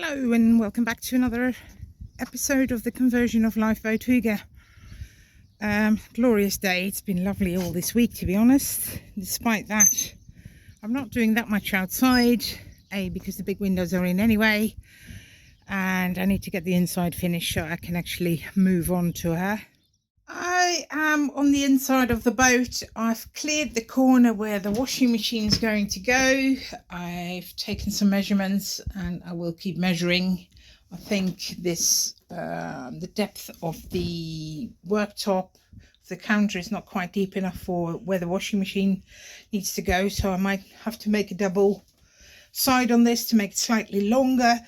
Hello and welcome back to another episode of the conversion of Lifeboat Hygge. Glorious day. It's been lovely all this week, to be honest. Despite that, I'm not doing that much outside, because the big windows are in anyway, and I need to get the inside finished so I can actually move on to her. I am on the inside of the boat. I've cleared the corner where the washing machine is going to go. I've taken some measurements and I will keep measuring. I think this the depth of the worktop, the counter, is not quite deep enough for where the washing machine needs to go, so I might have to make a double side on this to make it slightly longer.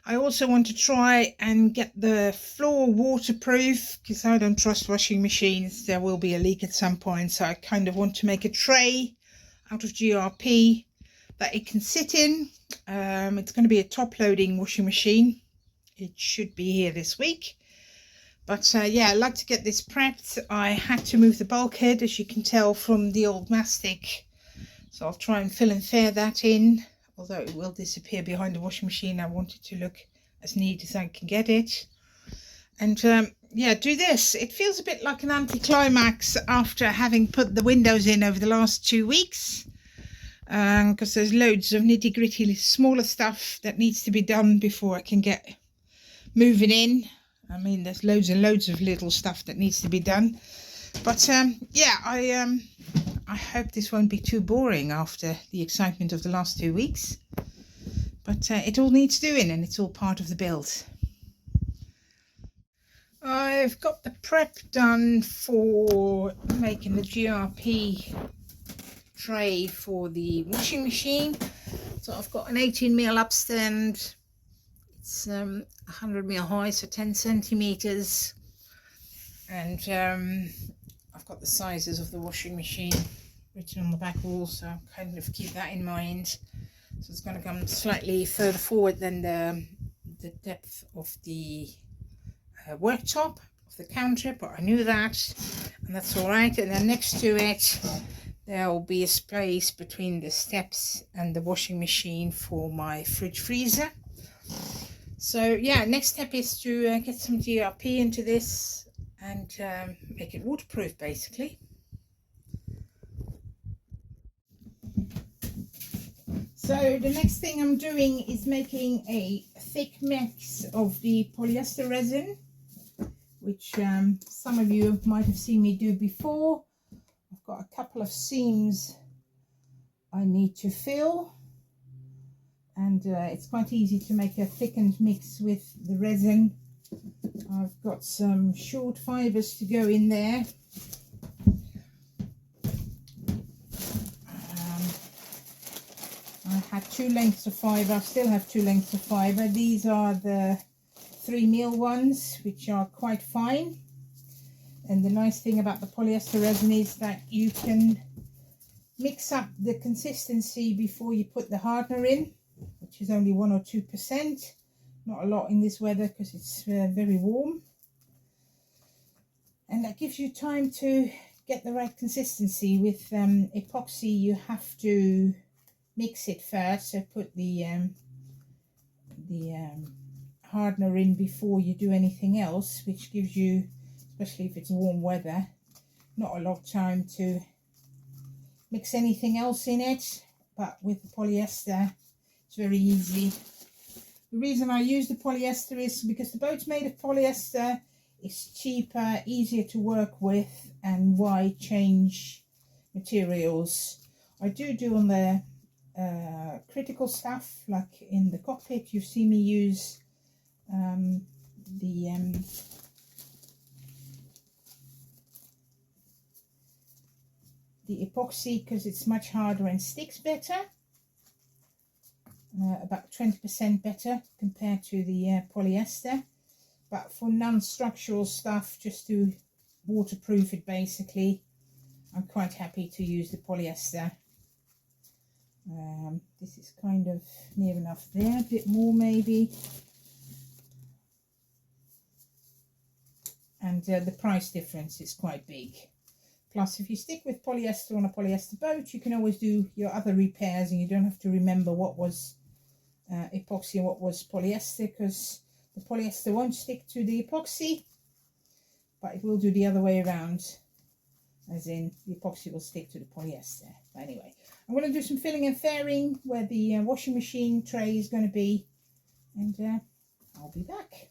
I also want to try and get the floor waterproof because I don't trust washing machines. There will be a leak at some point, so I kind of want to make a tray out of GRP that it can sit in. It's going to be a top loading washing machine. It should be here this week, but yeah, I'd like to get this prepped. I had to move the bulkhead, as you can tell from the old mastic, so I'll try and fill and fare that in. Although it will disappear behind the washing machine, I want it to look as neat as I can get it. And yeah, do this. It feels a bit like an anticlimax after having put the windows in over the last 2 weeks. Because there's loads of nitty-gritty smaller stuff that needs to be done before I can get moving in. I mean, there's loads and loads of little stuff that needs to be done. But yeah, I hope this won't be too boring after the excitement of the last 2 weeks. But it all needs doing, and it's all part of the build. I've got the prep done for making the GRP tray for the washing machine. So I've got an 18mm upstand. It's 100mm high, so 10 centimeters. And I've got the sizes of the washing machine written on the back wall, so I kind of keep that in mind. So it's going to come slightly further forward than the depth of the worktop of the counter, but I knew that, and that's all right. And then next to it there will be a space between the steps and the washing machine for my fridge freezer. So yeah, next step is to get some GRP into this and make it waterproof, basically. So the next thing I'm doing is making a thick mix of the polyester resin, which some of you might have seen me do before. I've got a couple of seams I need to fill, and it's quite easy to make a thickened mix with the resin. I've got some short fibres to go in there. I had 2 lengths of fibre. I still have 2 lengths of fibre. These are the 3mm ones, which are quite fine. And the nice thing about the polyester resin is that you can mix up the consistency before you put the hardener in, which is only 1 or 2%. Not a lot in this weather because it's very warm, and that gives you time to get the right consistency. With epoxy you have to mix it first, so put the hardener in before you do anything else, which gives you, especially if it's warm weather, not a lot of time to mix anything else in it. But with the polyester it's very easy. The reason I use the polyester is because the boat's made of polyester. It's cheaper, easier to work with, and why change materials? I do on the critical stuff, like in the cockpit. You see me use the epoxy because it's much harder and sticks better. About 20% better compared to the polyester. But for non-structural stuff, just to waterproof it basically, I'm quite happy to use the polyester. This is kind of near enough there, a bit more maybe. And the price difference is quite big. Plus, if you stick with polyester on a polyester boat, you can always do your other repairs and you don't have to remember what was epoxy and what was polyester, because the polyester won't stick to the epoxy, but it will do the other way around, as in the epoxy will stick to the polyester. But anyway, I'm going to do some filling and fairing where the washing machine tray is going to be, and I'll be back.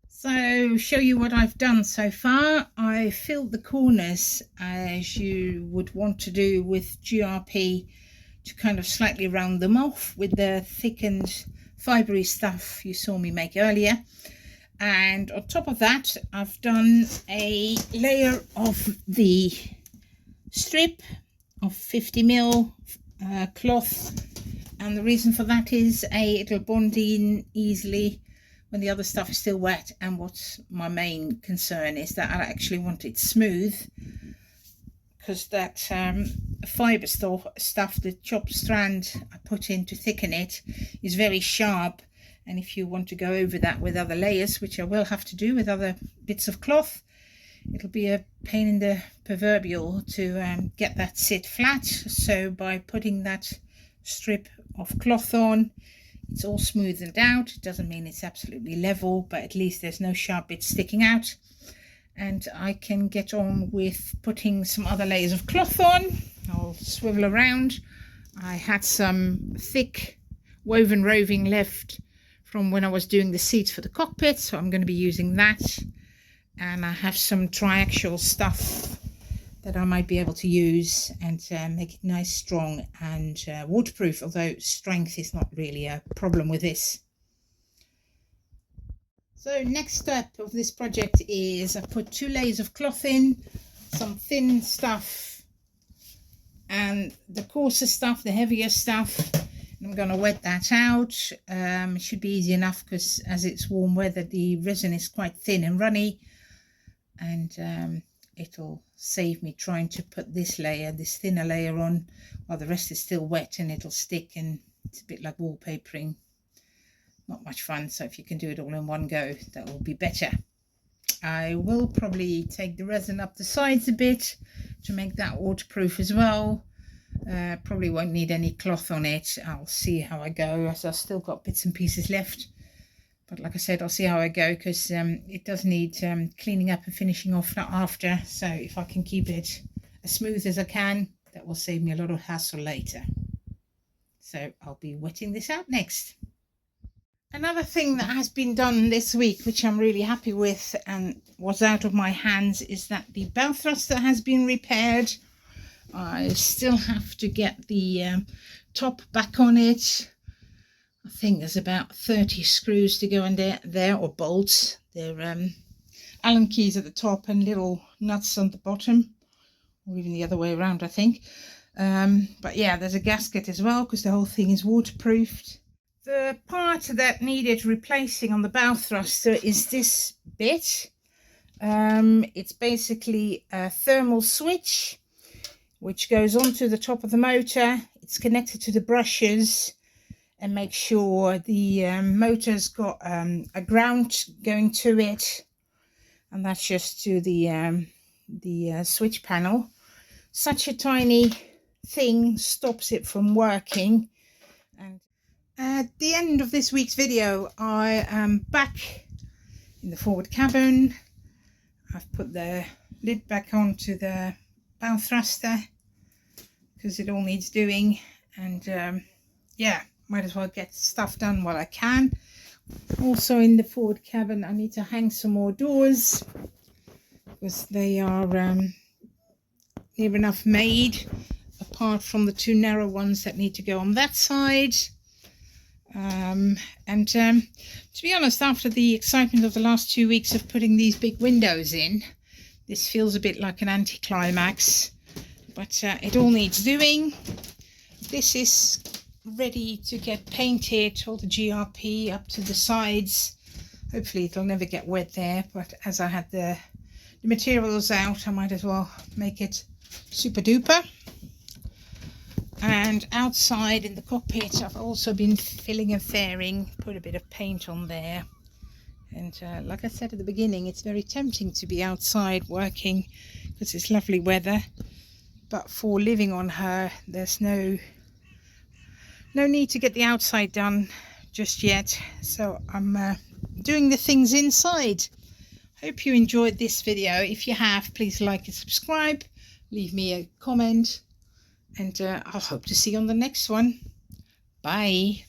So show you what I've done so far. I filled the corners as you would want to do with GRP, to kind of slightly round them off with the thickened fibery stuff you saw me make earlier. And on top of that, I've done a layer of the strip of 50mm cloth, and the reason for that is it'll bond in easily when the other stuff is still wet, and what's my main concern is that I actually want it smooth, because that fibre stuff, the chopped strand I put in to thicken it, is very sharp, and if you want to go over that with other layers, which I will have to do with other bits of cloth, it'll be a pain in the proverbial to get that sit flat. So by putting that strip of cloth on, it's all smoothened out. It doesn't mean it's absolutely level, but at least there's no sharp bits sticking out. And I can get on with putting some other layers of cloth on. I'll swivel around. I had some thick woven roving left from when I was doing the seats for the cockpit, so I'm going to be using that. And I have some triaxial stuff that I might be able to use and make it nice, strong and waterproof, although strength is not really a problem with this. So next step of this project is I put 2 layers of cloth in, some thin stuff and the coarser stuff, the heavier stuff. I'm going to wet that out. It should be easy enough because as it's warm weather, the resin is quite thin and runny, and it'll save me trying to put this thinner layer on while the rest is still wet, and it'll stick, and it's a bit like wallpapering. Not much fun. So if you can do it all in one go, that will be better. I will probably take the resin up the sides a bit to make that waterproof as well. Probably won't need any cloth on it. I'll see how I go, as I've still got bits and pieces left. But like I said, I'll see how I go, because it does need cleaning up and finishing off after. So if I can keep it as smooth as I can, that will save me a lot of hassle later. So I'll be wetting this out next. Another thing that has been done this week, which I'm really happy with and was out of my hands, is that the bow thruster has been repaired. I still have to get the top back on it. I think there's about 30 screws to go in there, or bolts. They're Allen keys at the top and little nuts on the bottom, or even the other way around, I think. But yeah, there's a gasket as well, because the whole thing is waterproofed. The part that needed replacing on the bow thruster is this bit. It's basically a thermal switch which goes onto the top of the motor. It's connected to the brushes and make sure the motor's got a ground going to it, and that's just to the switch panel. Such a tiny thing stops it from working. And at the end of this week's video, I am back in the forward cabin. I've put the lid back onto the bow thruster because it all needs doing, and yeah, might as well get stuff done while I can. Also in the forward cabin, I need to hang some more doors because they are near enough made, apart from the 2 narrow ones that need to go on that side. To be honest, after the excitement of the last 2 weeks of putting these big windows in, this feels a bit like an anticlimax, but it all needs doing. This is ready to get painted, all the GRP up to the sides. Hopefully it'll never get wet there, but as I had the materials out, I might as well make it super duper. And outside in the cockpit, I've also been filling and fairing, put a bit of paint on there. And like I said at the beginning, it's very tempting to be outside working because it's lovely weather. but for living on her, there's no need to get the outside done just yet. So I'm doing the things inside. Hope you enjoyed this video. If you have, please like and subscribe, leave me a comment, and I'll hope to see you on the next one. Bye.